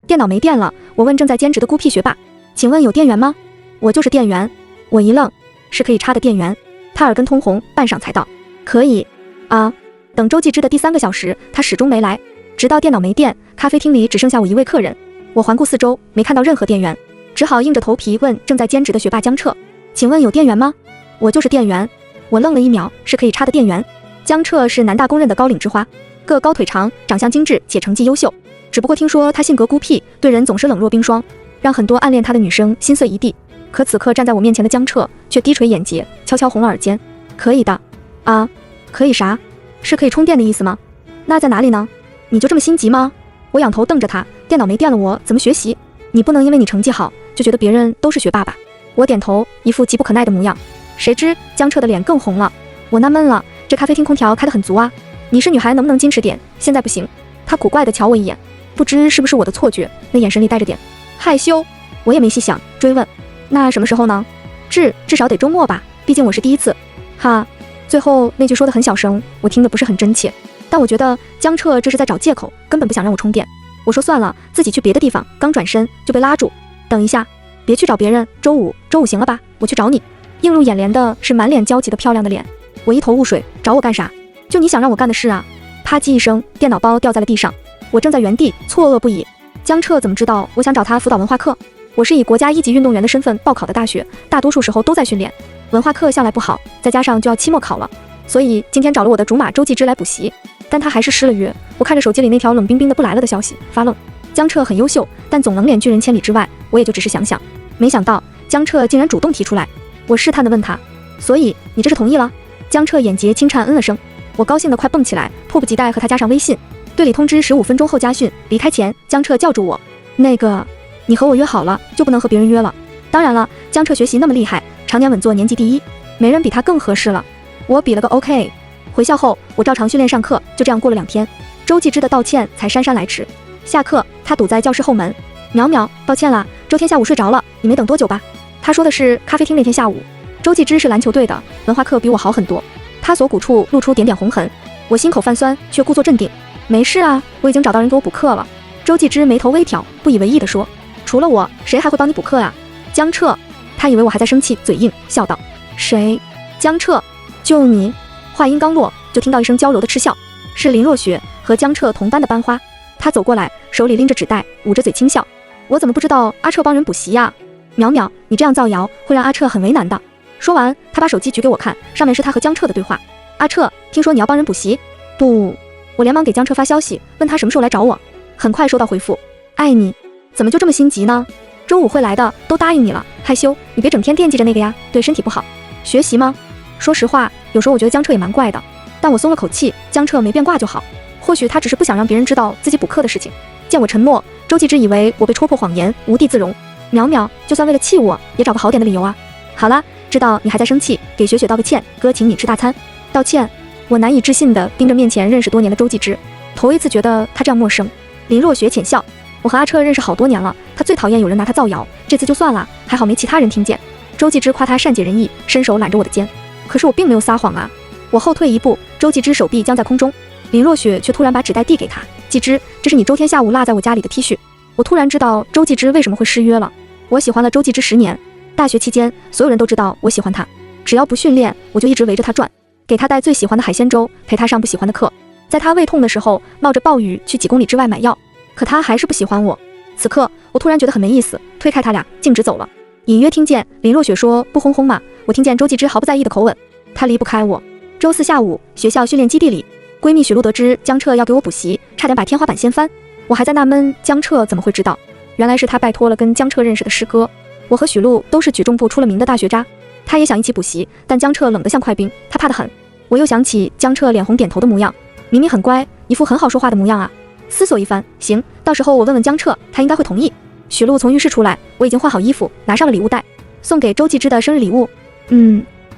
电脑没电了，我问正在兼职的孤僻学霸，请问有电源吗？我就是电源。我一愣，是可以插的电源。他耳根通红，半晌才道，可以啊。等周继之的第3个小时，他始终没来，直到电脑没电，咖啡厅里只剩下我一位客人。我环顾四周，没看到任何电源，只好硬着头皮问正在兼职的学霸江彻，请问有电源吗？我就是电源。我愣了1秒，是可以插的电源。江彻是南大公认的高岭之花，个高腿长，长相精致且成绩优秀，只不过听说他性格孤僻，对人总是冷若冰霜，让很多暗恋他的女生心碎一地。可此刻站在我面前的江彻却低垂眼睫，悄悄红了耳尖。可以的。啊，可以啥？是可以充电的意思吗？那在哪里呢？你就这么心急吗？我仰头瞪着他，电脑没电了我怎么学习？你不能因为你成绩好就觉得别人都是学霸吧？我点头，一副急不可耐的模样。谁知江彻的脸更红了。我纳闷了，这咖啡厅空调开得很足啊，你是女孩能不能矜持点？现在不行。他古怪地瞧我一眼，不知是不是我的错觉，那眼神里带着点害羞。我也没细想，追问，那什么时候呢？至少得周末吧，毕竟我是第一次。哈，最后那句说得很小声，我听得不是很真切，但我觉得江彻这是在找借口，根本不想让我充电。我说算了，自己去别的地方，刚转身就被拉住。等一下，别去找别人，周五行了吧？我去找你。映入眼帘的是满脸焦急的漂亮的脸。我一头雾水，找我干啥？就你想让我干的事啊！啪叽一声，电脑包掉在了地上。我正在原地错愕不已，江彻怎么知道我想找他辅导文化课？我是以国家1级运动员的身份报考的大学，大多数时候都在训练，文化课向来不好，再加上就要期末考了，所以今天找了我的竹马周继之来补习，但他还是失了约。我看着手机里那条冷冰冰的不来了的消息，发愣。江彻很优秀，但总能脸拒人千里之外，我也就只是想想，没想到江彻竟然主动提出来。我试探地问他，所以你这是同意了？江彻眼睫轻颤，嗯了声。我高兴得快蹦起来，迫不及待和他加上微信。队里通知15分钟后加训，离开前江彻叫住我，那个你和我约好了，就不能和别人约了。当然了，江彻学习那么厉害，常年稳坐年级第1，没人比他更合适了。我比了个 OK。 回校后我照常训练上课，就这样过了2天，周继之的道歉才姗姗来迟。下课他堵在教室后门，淼淼，抱歉啦，周天下午睡着了，你没等多久吧？他说的是咖啡厅那天下午。周继之是篮球队的，文化课比我好很多。他锁骨处露出点点红痕，我心口泛酸，却故作镇定，没事啊，我已经找到人给我补课了。周继之眉头微挑，不以为意地说，除了我，谁还会帮你补课呀？江彻。他以为我还在生气，嘴硬，笑道，谁？江彻，就你。话音刚落，就听到一声娇柔的嗤笑，是林若雪，和江彻同班的班花。他走过来，手里拎着纸袋，捂着嘴轻笑，我怎么不知道阿彻帮人补习呀？淼淼，你这样造谣会让阿彻很为难的。说完，他把手机举给我看，上面是他和江彻的对话。阿彻，听说你要帮人补习？不。我连忙给江彻发消息，问他什么时候来找我。很快收到回复，爱你。怎么就这么心急呢？周五会来的，都答应你了，害羞，你别整天惦记着那个呀，对身体不好。学习吗？说实话，有时候我觉得江彻也蛮怪的，但我松了口气，江彻没变卦就好。或许他只是不想让别人知道自己补课的事情。见我沉默，周继之以为我被戳破谎言，无地自容。淼淼，就算为了气我，也找个好点的理由啊。好啦，知道你还在生气，给雪雪道个歉，哥请你吃大餐。道歉？我难以置信地盯着面前认识多年的周继之，头一次觉得他这样陌生。林若雪浅笑，我和阿彻认识好多年了，他最讨厌有人拿他造谣，这次就算了，还好没其他人听见。周继之夸他善解人意，伸手揽着我的肩，可是我并没有撒谎啊。我后退一步，周继之手臂僵在空中，林若雪却突然把纸袋递给他，继之，这是你周天下午落在我家里的 T 恤。我突然知道周继之为什么会失约了。我喜欢了周继之10年，大学期间所有人都知道我喜欢他，只要不训练，我就一直围着他转，给他带最喜欢的海鲜粥，陪他上不喜欢的课，在他胃痛的时候冒着暴雨去几公里之外买药，可他还是不喜欢我。此刻我突然觉得很没意思，推开他俩径直走了。隐约听见林若雪说不轰轰嘛，我听见周继之毫不在意的口吻，他离不开我。周4下午，学校训练基地里，闺蜜许露得知江彻要给我补习，差点把天花板掀翻。我还在纳闷江彻怎么会知道，原来是他拜托了跟江彻认识的师哥。我和许露都是举重部出了名的大学渣，他也想一起补习，但江彻冷得像块冰，他怕得很。我又想起江彻脸红点头的模样，明明很乖，一副很好说话的模样啊。思索一番，行，到时候我问问江彻，他应该会同意。许露从浴室出来，我已经换好衣服，拿上了礼物袋，送给周继之的生日礼物。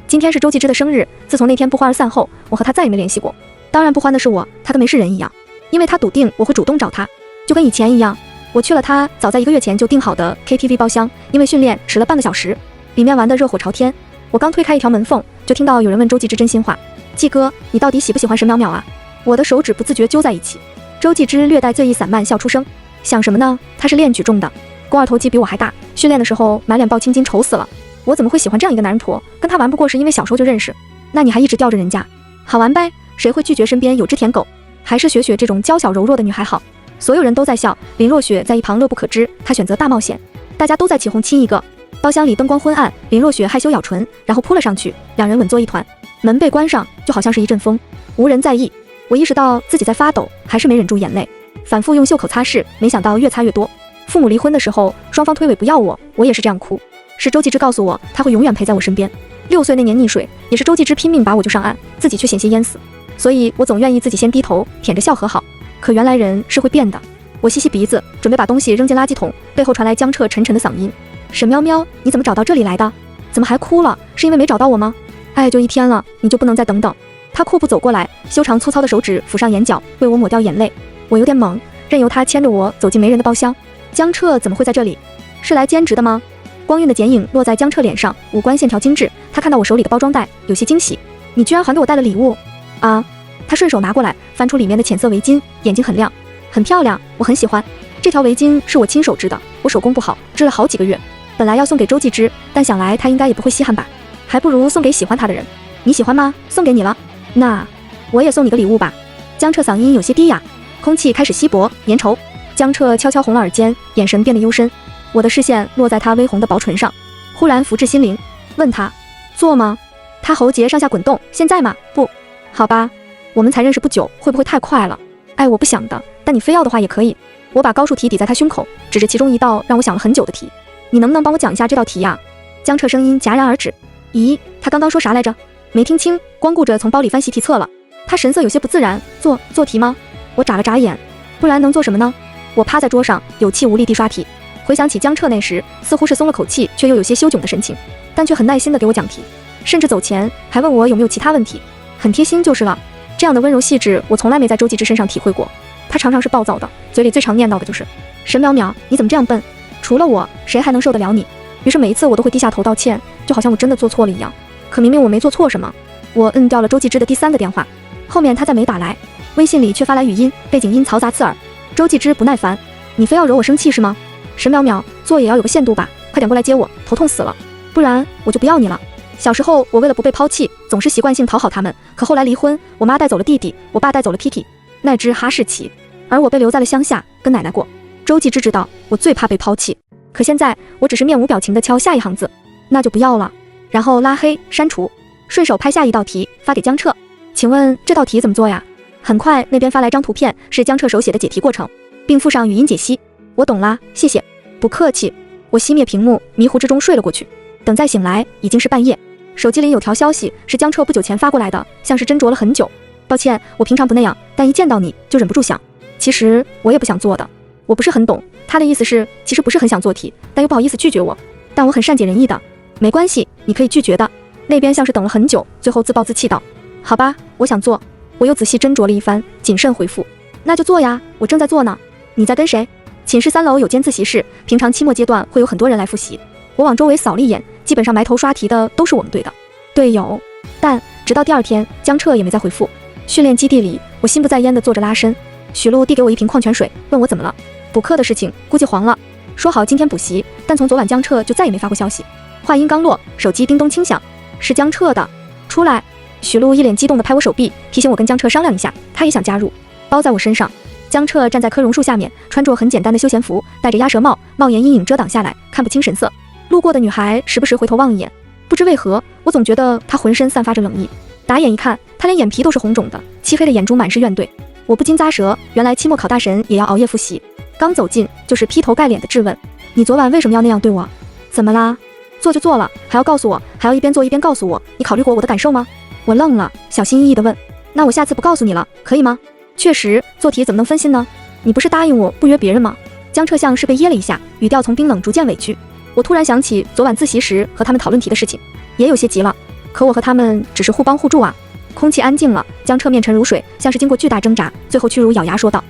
今天是周继之的生日，自从那天不欢而散后，我和他再也没联系过。当然不欢的是我，他跟没事人一样，因为他笃定我会主动找他，就跟以前一样。我去了他早在1个月前就订好的 KTV 包厢，因为训练迟了半个小时，里面玩得热火朝天。我刚推开一条门缝，就听到有人问周继之真心话，季哥，你到底喜不喜欢沈淼淼啊？我的手指不自觉揪在一起。周继之略带醉意散漫笑出声，想什么呢？他是练举重的，肱二头肌比我还大，训练的时候满脸爆青筋，丑死了。我怎么会喜欢这样一个男人婆？跟他玩不过是因为小时候就认识，那你还一直吊着人家，好玩呗？谁会拒绝身边有只舔狗？还是雪雪这种娇小柔弱的女孩好。所有人都在笑，林若雪在一旁乐不可支，她选择大冒险，大家都在起哄亲一个。包厢里灯光昏暗，林若雪害羞咬唇，然后扑了上去，两人稳作一团。门被关上，就好像是一阵风，无人在意。我意识到自己在发抖，还是没忍住眼泪，反复用袖口擦拭，没想到越擦越多。父母离婚的时候，双方推诿不要我，我也是这样哭。是周继之告诉我，他会永远陪在我身边。6岁那年溺水，也是周继之拼命把我救上岸，自己却险些淹死。所以我总愿意自己先低头，舔着笑和好。可原来人是会变的。我吸吸鼻子，准备把东西扔进垃圾桶，背后传来江彻沉沉的嗓音：沈喵喵，你怎么找到这里来的？怎么还哭了？是因为没找到我吗？哎，就1天了，你就不能再等等？他阔步走过来，修长粗糙的手指抚上眼角，为我抹掉眼泪。我有点懵，任由他牵着我走进没人的包厢。江彻怎么会在这里？是来兼职的吗？光晕的剪影落在江彻脸上，五官线条精致。他看到我手里的包装袋，有些惊喜。你居然还给我带了礼物啊！他顺手拿过来，翻出里面的浅色围巾，眼睛很亮，很漂亮，我很喜欢。这条围巾是我亲手织的，我手工不好，织了好几个月。本来要送给周继之，但想来他应该也不会稀罕吧，还不如送给喜欢他的人。你喜欢吗？送给你了。那我也送你个礼物吧。江彻嗓音有些低哑，空气开始稀薄粘稠。江彻悄悄红了耳尖，眼神变得幽深。我的视线落在他微红的薄唇上，忽然拂至心灵，问他做吗？他喉结上下滚动，现在吗？不好吧，我们才认识不久，会不会太快了？哎，我不想的，但你非要的话也可以。我把高数题抵在他胸口，指着其中一道让我想了很久的题。你能不能帮我讲一下这道题呀？江彻声音戛然而止。咦，他刚刚说啥来着？没听清，光顾着从包里翻习题册了。他神色有些不自然，做题吗？我眨了眨眼，不然能做什么呢？我趴在桌上，有气无力地刷题。回想起江彻那时，似乎是松了口气，却又有些羞窘的神情，但却很耐心地给我讲题，甚至走前还问我有没有其他问题，很贴心就是了。这样的温柔细致，我从来没在周继之身上体会过。他常常是暴躁的，嘴里最常念叨的就是沈淼淼，你怎么这样笨？除了我，谁还能受得了你？于是每一次我都会低下头道歉，就好像我真的做错了一样。可明明我没做错什么。我摁掉了周继之的第3个电话，后面他再没打来，微信里却发来语音，背景音嘈杂刺耳。周继之不耐烦，你非要惹我生气是吗？沈淼淼，做也要有个限度吧，快点过来接我，头痛死了，不然我就不要你了。小时候我为了不被抛弃，总是习惯性讨好他们，可后来离婚，我妈带走了弟弟，我爸带走了 Kitty 那只哈士奇，而我被留在了乡下跟奶奶过。周继之知道我最怕被抛弃，可现在我只是面无表情地敲下一行字，那就不要了，然后拉黑删除，顺手拍下一道题发给江彻。请问这道题怎么做呀？很快那边发来张图片，是江彻手写的解题过程，并附上语音解析。我懂啦，谢谢。不客气。我熄灭屏幕，迷糊之中睡了过去。等再醒来，已经是半夜。手机里有条消息是江彻不久前发过来的，像是斟酌了很久。抱歉，我平常不那样，但一见到你就忍不住想。其实我也不想做的，我不是很懂。他的意思是，其实不是很想做题，但又不好意思拒绝我。但我很善解人意的，没关系，你可以拒绝的。那边像是等了很久，最后自暴自弃道：好吧，我想做。我又仔细斟酌了一番，谨慎回复：那就做呀，我正在做呢。你在跟谁？寝室3楼有间自习室，平常期末阶段会有很多人来复习。我往周围扫了一眼，基本上埋头刷题的都是我们队的队友。但直到第2天，江彻也没再回复。训练基地里，我心不在焉地坐着拉伸。许璐递给我一瓶矿泉水，问我怎么了。补课的事情估计黄了，说好今天补习，但从昨晚江彻就再也没发过消息。话音刚落，手机叮咚轻响，是江彻的。出来。许璐一脸激动地拍我手臂，提醒我跟江彻商量一下，他也想加入。包在我身上。江彻站在棵榕树下面，穿着很简单的休闲服，戴着鸭舌帽，帽檐阴影遮挡下来，看不清神色。路过的女孩时不时回头望一眼，不知为何，我总觉得她浑身散发着冷意。打眼一看，她连眼皮都是红肿的，漆黑的眼珠满是怨怼。我不禁咂舌，原来期末考大神也要熬夜复习。刚走近就是劈头盖脸的质问：你昨晚为什么要那样对我？怎么啦？做就做了，还要告诉我，还要一边做一边告诉我，你考虑过我的感受吗？我愣了，小心翼翼地问：那我下次不告诉你了，可以吗？确实，做题怎么能分心呢？你不是答应我不约别人吗？江彻像是被噎了一下，语调从冰冷逐渐委屈。我突然想起昨晚自习时和他们讨论题的事情，也有些急了。可我和他们只是互帮互助啊。空气安静了，江彻面沉如水，像是经过巨大挣扎，最后屈辱咬牙说道：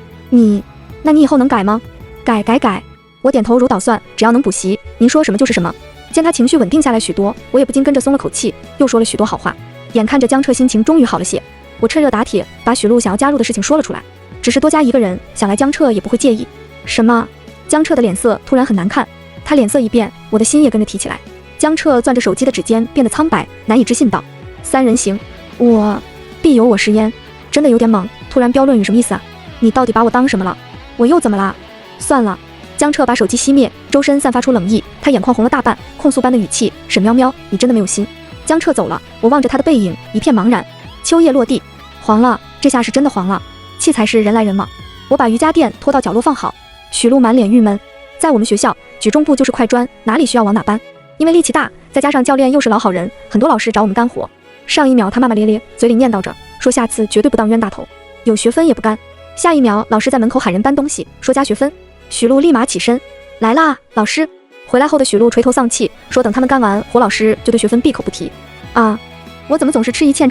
那你以后能改吗？改。我点头如捣蒜，只要能补习，您说什么就是什么。见他情绪稳定下来许多，我也不禁跟着松了口气，又说了许多好话。眼看着江彻心情终于好了些，我趁热打铁，把许璐想要加入的事情说了出来，只是多加一个人，想来江彻也不会介意。什么？江彻的脸色突然很难看，他脸色一变，我的心也跟着提起来。江彻攥着手机的指尖变得苍白，难以置信道：“三人行，我必有我师焉。”真的有点猛，突然飙论语什么意思啊？你到底把我当什么了？我又怎么了？算了。江彻把手机熄灭，周身散发出冷意，他眼眶红了大半，控诉般的语气：“沈喵喵，你真的没有心。”江彻走了，我望着他的背影，一片茫然。秋叶落地，黄了，这下是真的黄了。器材是人来人往，我把瑜伽垫拖到角落放好。许璐满脸郁闷，在我们学校，举重部就是快专，哪里需要往哪搬？因为力气大，再加上教练又是老好人，很多老师找我们干活。上一秒他骂骂咧咧，嘴里念叨着，说下次绝对不当冤大头，有学分也不干。下一秒老师在门口喊人搬东西，说加学分。许璐立马起身，来啦，老师。回来后的许璐垂头丧气，说等他们干完活，老师就对学分闭口不提。啊，我怎么总是吃一堑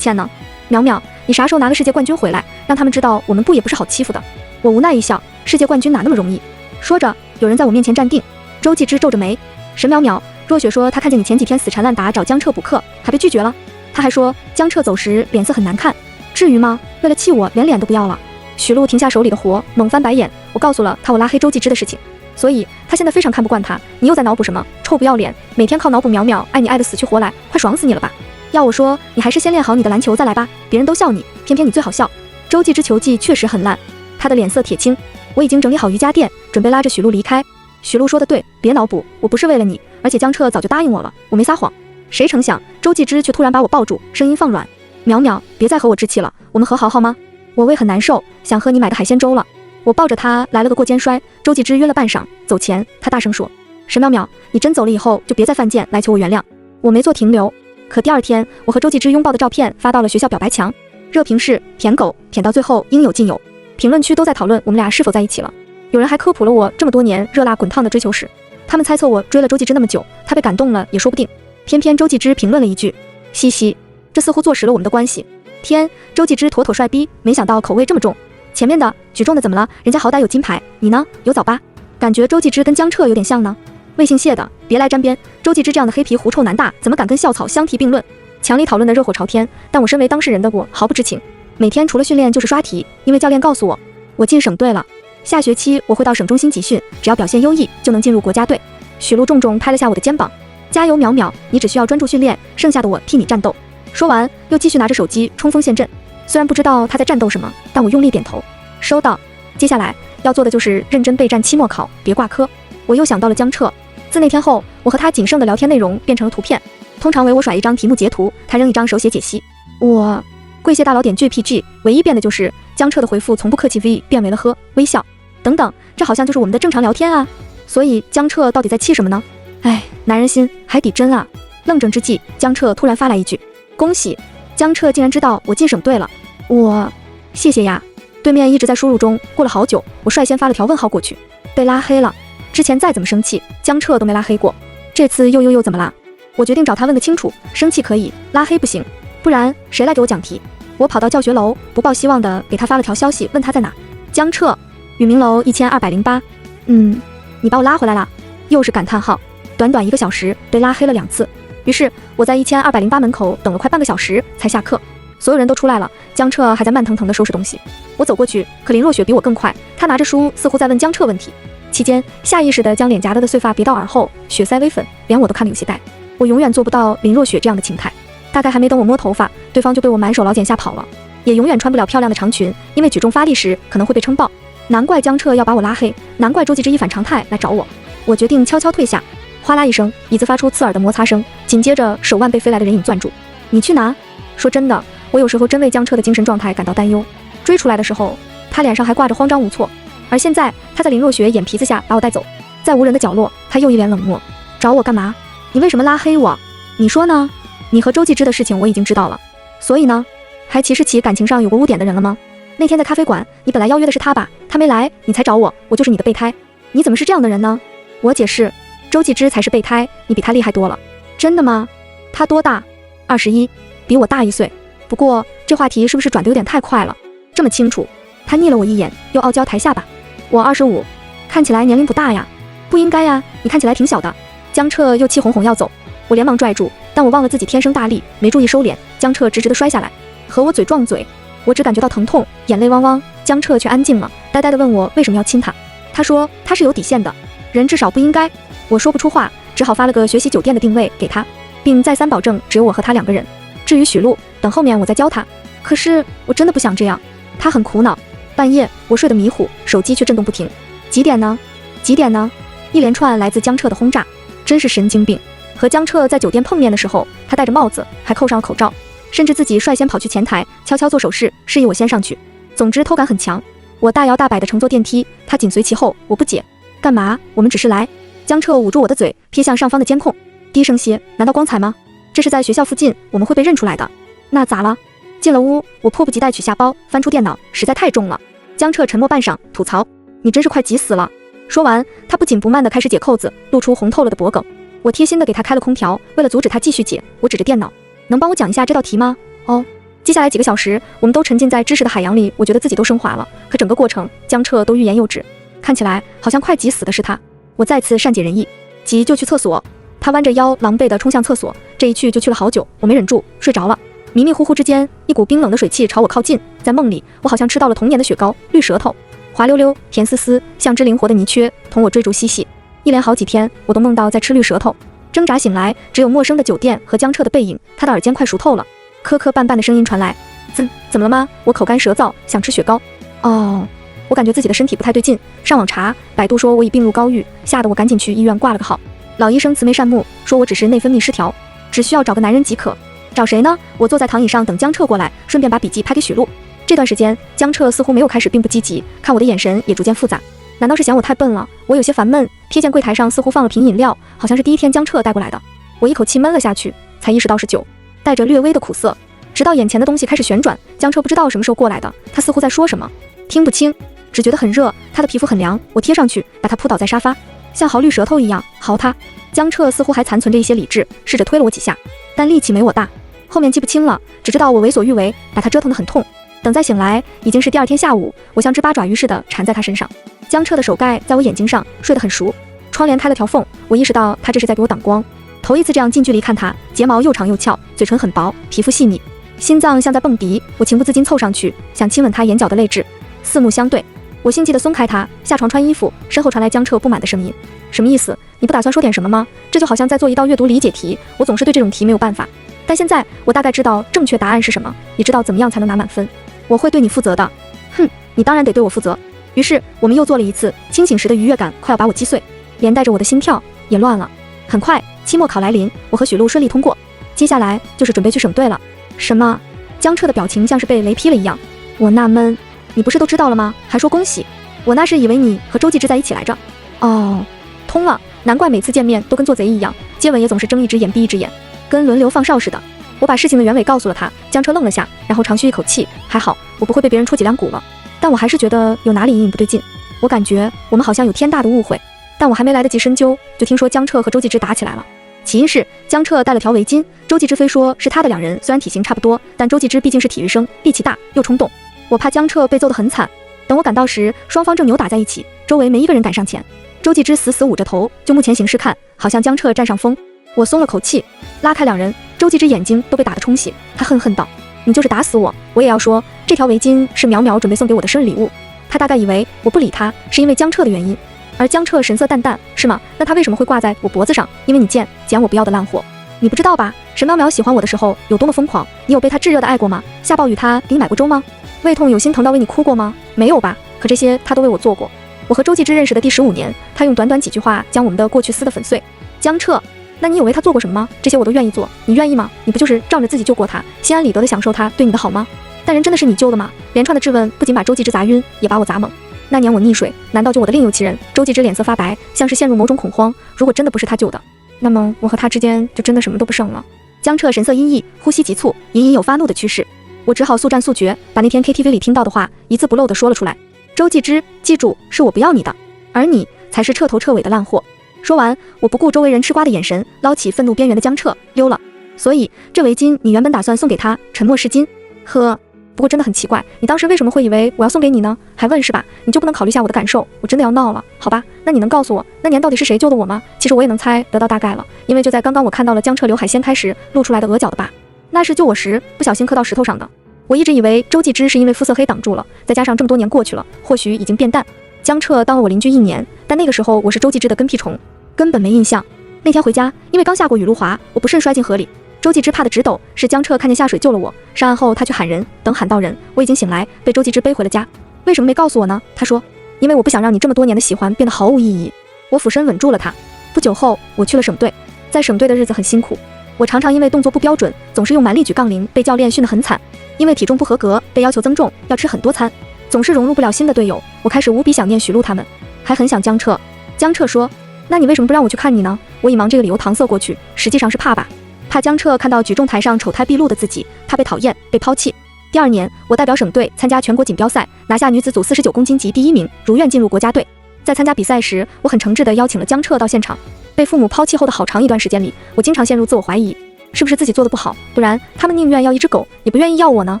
呢？淼淼，你啥时候拿个世界冠军回来，让他们知道我们部也不是好欺负的？我无奈一笑，世界冠军哪那么容易？说着，有人在我面前站定。周继之皱着眉，沈淼淼，若雪说她看见你前几天死缠烂打找江彻补课，还被拒绝了。她还说江彻走时脸色很难看，至于吗？为了气我，连脸都不要了。许璐停下手里的活，猛翻白眼。我告诉了他我拉黑周继之的事情，所以他现在非常看不惯他。你又在脑补什么？臭不要脸，每天靠脑补淼淼爱你爱得死去活来，快爽死你了吧！要我说，你还是先练好你的篮球再来吧，别人都笑你，偏偏你最好笑。周继之球技确实很烂，他的脸色铁青。我已经整理好瑜伽垫，准备拉着许璐离开。许璐说的对，别脑补，我不是为了你，而且江彻早就答应我了，我没撒谎。谁成想周继之却突然把我抱住，声音放软：淼淼，别再和我置气了，我们和好好吗？我胃很难受，想喝你买的海鲜粥了。我抱着他来了个过肩摔，周继之约了半晌，走前他大声说：沈淼淼，你真走了以后就别再犯贱来求我原谅。我没做停留，可第二天我和周继之拥抱的照片发到了学校表白墙，热评是舔狗，舔到最后应有尽有。评论区都在讨论我们俩是否在一起了，有人还科普了我这么多年热辣滚烫的追求史，他们猜测我追了周继之那么久，他被感动了也说不定。偏偏周继之评论了一句：嘻嘻，这似乎坐实了我们的关系。天，周继之妥妥帅逼，没想到口味这么重。前面的举重的怎么了？人家好歹有金牌，你呢？有早八？感觉周继之跟江彻有点像呢。魏姓谢的，别来沾边。周继之这样的黑皮狐臭男大，怎么敢跟校草相提并论？强力讨论的热火朝天，但我身为当事人的我毫不知情。每天除了训练就是刷题，因为教练告诉我，我进省队了。下学期我会到省中心集训，只要表现优异就能进入国家队。许璐重重拍了下我的肩膀，加油淼淼，你只需要专注训练，剩下的我替你战斗。说完又继续拿着手机冲锋陷阵。虽然不知道他在战斗什么，但我用力点头，收到。接下来要做的就是认真备战期末考，别挂科。我又想到了江彻，自那天后，我和他仅剩的聊天内容变成了图片，通常为我甩一张题目截图，他扔一张手写解析。我跪谢大佬点 JPG， 唯一变的就是江彻的回复从不客气 V 变为了呵微笑等等，这好像就是我们的正常聊天啊。所以江彻到底在气什么呢？哎，男人心海底针啊！愣怔之际，江彻突然发来一句：恭喜！江彻竟然知道我进省队了，我谢谢呀。对面一直在输入中，过了好久，我率先发了条问号过去，被拉黑了。之前再怎么生气，江彻都没拉黑过，这次又怎么啦？我决定找他问个清楚，生气可以，拉黑不行，不然谁来给我讲题？我跑到教学楼，不抱希望的给他发了条消息，问他在哪。江彻，宇明楼1208。你把我拉回来了？又是感叹号。短短1个小时被拉黑了2次。于是我在1208门口等了快半个小时才下课，所有人都出来了，江彻还在慢腾腾地收拾东西。我走过去，可林若雪比我更快，她拿着书似乎在问江彻问题，期间下意识地将脸颊的碎发别到耳后，血腮微粉，连我都看得有些呆。我永远做不到林若雪这样的情态，大概还没等我摸头发，对方就被我满手老茧吓跑了，也永远穿不了漂亮的长裙，因为举重发力时可能会被撑爆。难怪江彻要把我拉黑，难怪周继之一反常态来找我。我决定悄悄退下。哗啦一声，椅子发出刺耳的摩擦声，紧接着手腕被飞来的人影攥住。你去哪？说真的，我有时候真为江彻的精神状态感到担忧。追出来的时候，他脸上还挂着慌张无措，而现在他在林若雪眼皮子下把我带走，在无人的角落，他又一脸冷漠。找我干嘛？你为什么拉黑我？你说呢？你和周继之的事情我已经知道了，所以呢，还歧视起感情上有过污点的人了吗？那天在咖啡馆，你本来邀约的是他吧，他没来，你才找我，我就是你的备胎。你怎么是这样的人呢？我解释，周继之才是备胎，你比他厉害多了。真的吗？他多大？21，比我大1岁。不过这话题是不是转得有点太快了？这么清楚。他睨了我一眼，又傲娇抬下巴。我25，看起来年龄不大呀。不应该呀，你看起来挺小的。江彻又气哄哄要走，我连忙拽住，但我忘了自己天生大力，没注意收敛，江彻直直地摔下来，和我嘴撞嘴。我只感觉到疼痛，眼泪汪汪，江彻却安静了，呆呆地问我为什么要亲他。他说他是有底线的，人至少不应该。我说不出话，只好发了个学习酒店的定位给他，并再三保证只有我和他2个人。至于许璐，等后面我再教他。可是我真的不想这样。他很苦恼。半夜我睡得迷糊，手机却震动不停。几点呢？几点呢？一连串来自江彻的轰炸，真是神经病。和江彻在酒店碰面的时候，他戴着帽子，还扣上了口罩，甚至自己率先跑去前台，悄悄做手势，示意我先上去。总之偷感很强。我大摇大摆地乘坐电梯，他紧随其后。我不解，干嘛？我们只是来。江彻捂住我的嘴，瞥向上方的监控，低声些，难道光彩吗？这是在学校附近，我们会被认出来的。那咋了？进了屋，我迫不及待取下包，翻出电脑，实在太重了。江彻沉默半晌，吐槽：你真是快急死了。说完，他不紧不慢地开始解扣子，露出红透了的脖颈。我贴心地给他开了空调，为了阻止他继续解，我指着电脑：能帮我讲一下这道题吗？哦。接下来几个小时，我们都沉浸在知识的海洋里，我觉得自己都升华了。可整个过程，江彻都欲言又止，看起来好像快急死的是他。我再次善解人意，急就去厕所。他弯着腰，狼狈地冲向厕所，这一去就去了好久，我没忍住，睡着了。迷迷糊糊之间，一股冰冷的水汽朝我靠近，在梦里，我好像吃到了童年的雪糕，绿舌头，滑溜溜，甜丝丝，像只灵活的泥鳅，同我追逐嬉戏。一连好几天，我都梦到在吃绿舌头。挣扎醒来，只有陌生的酒店和江彻的背影，他的耳尖快熟透了。磕磕绊绊的声音传来，怎么了吗？我口干舌燥，想吃雪糕。哦，我感觉自己的身体不太对劲，上网查，百度说我已病入膏肓，吓得我赶紧去医院挂了个号。老医生慈眉善目，说我只是内分泌失调，只需要找个男人即可。找谁呢？我坐在躺椅上等江彻过来，顺便把笔记拍给许璐。这段时间，江彻似乎没有开始并不积极，看我的眼神也逐渐复杂。难道是嫌我太笨了？我有些烦闷，瞥见柜台上似乎放了瓶饮料，好像是第一天江彻带过来的。我一口气闷了下去，才意识到是酒，带着略微的苦涩。直到眼前的东西开始旋转，江彻不知道什么时候过来的，他似乎在说什么，听不清，只觉得很热，他的皮肤很凉。我贴上去，把他扑倒在沙发，像嚎绿舌头一样嚎他。江彻似乎还残存着一些理智，试着推了我几下，但力气没我大。后面记不清了，只知道我为所欲为，把他折腾得很痛。等再醒来，已经是第2天下午，我像只八爪鱼似的缠在他身上。江彻的手盖在我眼睛上，睡得很熟。窗帘开了条缝，我意识到他这是在给我挡光。头一次这样近距离看他，睫毛又长又翘，嘴唇很薄，皮肤细腻，心脏像在蹦迪。我情不自禁凑上去，想亲吻他眼角的泪痣。四目相对，我心急地松开他，下床穿衣服，身后传来江彻不满的声音：什么意思？你不打算说点什么吗？这就好像在做一道阅读理解题，我总是对这种题没有办法。但现在我大概知道正确答案是什么，也知道怎么样才能拿满分。我会对你负责的。哼，你当然得对我负责。于是我们又做了一次，清醒时的愉悦感快要把我击碎，连带着我的心跳也乱了。很快，期末考来临，我和许璐顺利通过，接下来就是准备去省队了。什么？江彻的表情像是被雷劈了一样。我纳闷，你不是都知道了吗？还说恭喜。我那是以为你和周继之在一起来着。哦，通了，难怪每次见面都跟做贼一样，接吻也总是睁一只眼闭一只眼，跟轮流放哨似的。我把事情的原委告诉了他，江彻愣了下，然后长吁一口气，还好我不会被别人戳脊梁骨了，但我还是觉得有哪里隐隐不对劲。我感觉我们好像有天大的误会，但我还没来得及深究，就听说江彻和周继之打起来了。起因是江彻戴了条围巾，周继之非说是他的。2人虽然体型差不多，但周继之毕竟是体育生，力气大又冲动。我怕江彻被揍得很惨。等我赶到时，双方正扭打在一起，周围没一个人敢上前。周继之死死捂着头，就目前形势看，好像江彻占上风。我松了口气，拉开2人，周继之眼睛都被打得充血，他恨恨道：你就是打死我，我也要说这条围巾是淼淼准备送给我的生日礼物。他大概以为我不理他是因为江彻的原因，而江彻神色淡淡，是吗？那他为什么会挂在我脖子上？因为你贱，捡我不要的烂货。你不知道吧？沈淼淼喜欢我的时候有多么疯狂，你有被他炙热的爱过吗？下暴雨他给你买过粥吗？胃痛有心疼到为你哭过吗？没有吧？可这些他都为我做过。我和周继之认识的第15年，他用短短几句话将我们的过去撕得粉碎。江彻，那你有为他做过什么吗？这些我都愿意做，你愿意吗？你不就是仗着自己救过他，心安理得地享受他对你的好吗？但人真的是你救的吗？连串的质问不仅把周继之砸晕，也把我砸懵。那年我溺水，难道就我的另有其人？周继之脸色发白，像是陷入某种恐慌。如果真的不是他救的，那么我和他之间就真的什么都不剩了。江彻神色阴翳，呼吸急促，隐隐有发怒的趋势。我只好速战速决，把那天 KTV 里听到的话一字不漏地说了出来。周继之，记住，是我不要你的，而你才是彻头彻尾的烂货。说完，我不顾周围人吃瓜的眼神，捞起愤怒边缘的江彻溜了。所以这围巾你原本打算送给他，沉默是金。呵，不过真的很奇怪，你当时为什么会以为我要送给你呢？还问是吧？你就不能考虑下我的感受？我真的要闹了，好吧？那你能告诉我那年到底是谁救的我吗？其实我也能猜得到大概了，因为就在刚刚我看到了江彻刘海掀开时露出来的额角的疤，那是救我时不小心磕到石头上的。我一直以为周继之是因为肤色黑挡住了，再加上这么多年过去了，或许已经变淡。江彻当了我邻居1年，但那个时候我是周继之的跟屁虫，根本没印象。那天回家，因为刚下过雨露滑，我不慎摔进河里。周继之怕得直抖，是江彻看见下水救了我。上岸后他去喊人，等喊到人，我已经醒来，被周继之背回了家。为什么没告诉我呢？他说，因为我不想让你这么多年的喜欢变得毫无意义。我俯身吻住了他。不久后，我去了省队，在省队的日子很辛苦。我常常因为动作不标准，总是用蛮力举杠铃，被教练训得很惨。因为体重不合格，被要求增重，要吃很多餐，总是融入不了新的队友。我开始无比想念许璐他们，还很想江彻。江彻说，那你为什么不让我去看你呢？我以忙这个理由搪塞过去，实际上是怕吧，怕江彻看到举重台上丑态毕露的自己，怕被讨厌，被抛弃。第2年，我代表省队参加全国锦标赛，拿下女子组49公斤级第1名，如愿进入国家队。在参加比赛时，我很诚挚地邀请了江彻到现场。被父母抛弃后的好长一段时间里，我经常陷入自我怀疑，是不是自己做得不好？不然他们宁愿要一只狗，也不愿意要我呢？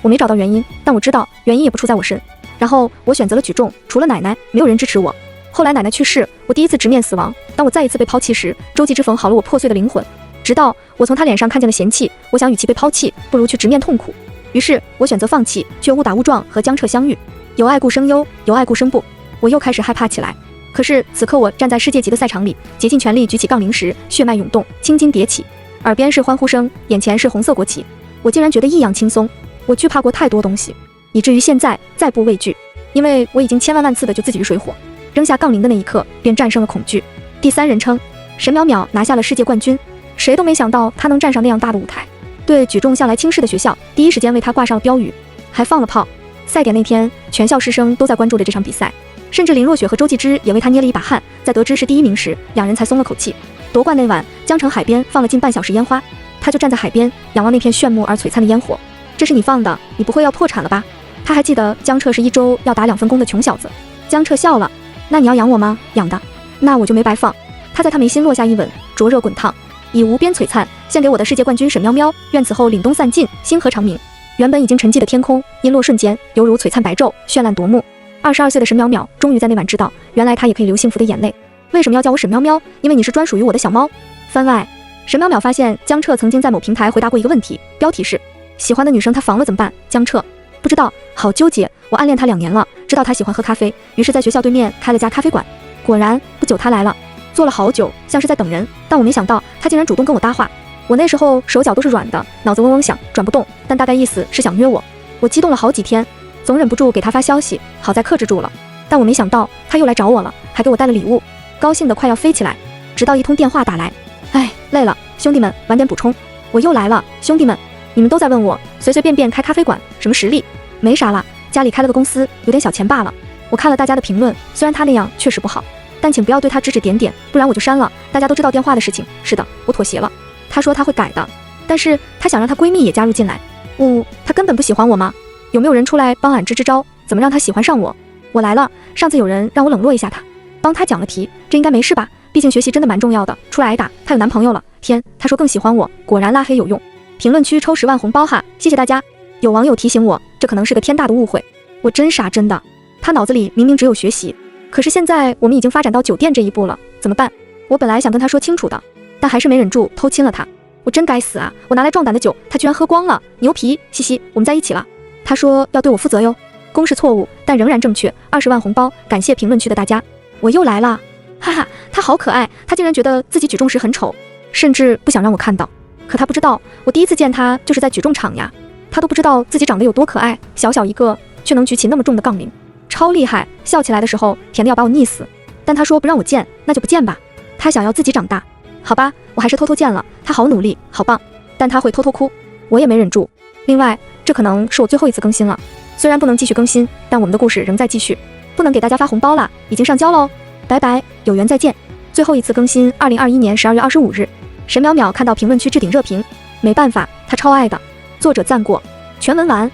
我没找到原因，但我知道原因也不出在我身。然后我选择了举重，除了奶奶，没有人支持我。后来奶奶去世，我第一次直面死亡。当我再一次被抛弃时，周继之缝好了我破碎的灵魂。直到我从他脸上看见了嫌弃，我想与其被抛弃，不如去直面痛苦。于是我选择放弃，却误打误撞和江彻相遇。有爱故生忧，有爱故生怖，我又开始害怕起来。可是此刻我站在世界级的赛场里，竭尽全力举起杠铃时，血脉涌动，青筋迭起，耳边是欢呼声，眼前是红色国旗，我竟然觉得异样轻松。我惧怕过太多东西，以至于现在再不畏惧，因为我已经千万万次的就自己于水火。扔下杠铃的那一刻，便战胜了恐惧。第3人称，沈淼淼拿下了世界冠军，谁都没想到她能站上那样大的舞台。对举重向来轻视的学校，第一时间为她挂上了标语，还放了炮。赛点那天，全校师生都在关注着这场比赛。甚至林若雪和周继之也为他捏了一把汗，在得知是第1名时，两人才松了口气。夺冠那晚，江城海边放了近半小时烟花，他就站在海边，仰望那片炫目而璀璨的烟火。这是你放的，你不会要破产了吧？他还记得江彻是1周要打2份工的穷小子。江彻笑了，那你要养我吗？养的，那我就没白放。他在他眉心落下一吻，灼热滚烫，以无边璀璨献给我的世界冠军沈喵喵，愿此后凛冬散尽，星河长明。原本已经沉寂的天空，因落瞬间犹如璀璨白昼，绚烂夺目。22岁的沈淼淼终于在那晚知道，原来她也可以流幸福的眼泪。为什么要叫我沈喵喵？因为你是专属于我的小猫。番外，沈淼淼发现江彻曾经在某平台回答过一个问题，标题是喜欢的女生他防了怎么办？江彻不知道，好纠结。我暗恋他2年了，知道他喜欢喝咖啡，于是在学校对面开了家咖啡馆。果然不久他来了，坐了好久，像是在等人，但我没想到他竟然主动跟我搭话。我那时候手脚都是软的，脑子嗡嗡响，转不动，但大概意思是想约我。我激动了好几天，总忍不住给他发消息，好在克制住了。但我没想到他又来找我了，还给我带了礼物，高兴得快要飞起来。直到一通电话打来，哎，累了，兄弟们晚点补充。我又来了，兄弟们，你们都在问我随随便便开咖啡馆什么实力？没啥啦，家里开了个公司，有点小钱罢了。我看了大家的评论，虽然他那样确实不好，但请不要对他指指点点，不然我就删了。大家都知道电话的事情。是的，我妥协了。他说他会改的，但是他想让他闺蜜也加入进来。他根本不喜欢我吗？有没有人出来帮俺支支招，怎么让他喜欢上我？我来了，上次有人让我冷落一下他，帮他讲了题，这应该没事吧？毕竟学习真的蛮重要的，出来挨打，他有男朋友了。天，他说更喜欢我，果然拉黑有用。评论区抽10万红包哈，谢谢大家。有网友提醒我，这可能是个天大的误会，我真傻，真的。他脑子里明明只有学习，可是现在我们已经发展到酒店这一步了，怎么办？我本来想跟他说清楚的，但还是没忍住偷亲了他。我真该死啊！我拿来壮胆的酒，他居然喝光了，牛皮！嘻嘻，我们在一起了。他说要对我负责哟。公式错误，但仍然正确。20万红包，感谢评论区的大家。我又来了，哈哈，他好可爱，他竟然觉得自己举重时很丑，甚至不想让我看到。可他不知道，我第一次见他就是在举重场呀。他都不知道自己长得有多可爱，小小一个却能举起那么重的杠铃，超厉害！笑起来的时候甜得要把我溺死。但他说不让我见，那就不见吧。他想要自己长大，好吧，我还是偷偷见了。他好努力，好棒，但他会偷偷哭，我也没忍住。另外，这可能是我最后一次更新了，虽然不能继续更新，但我们的故事仍在继续。不能给大家发红包了，已经上交喽，拜拜，有缘再见。最后一次更新2021年12月25日。沈淼淼看到评论区置顶热评，没办法，他超爱的。作者赞过，全文完。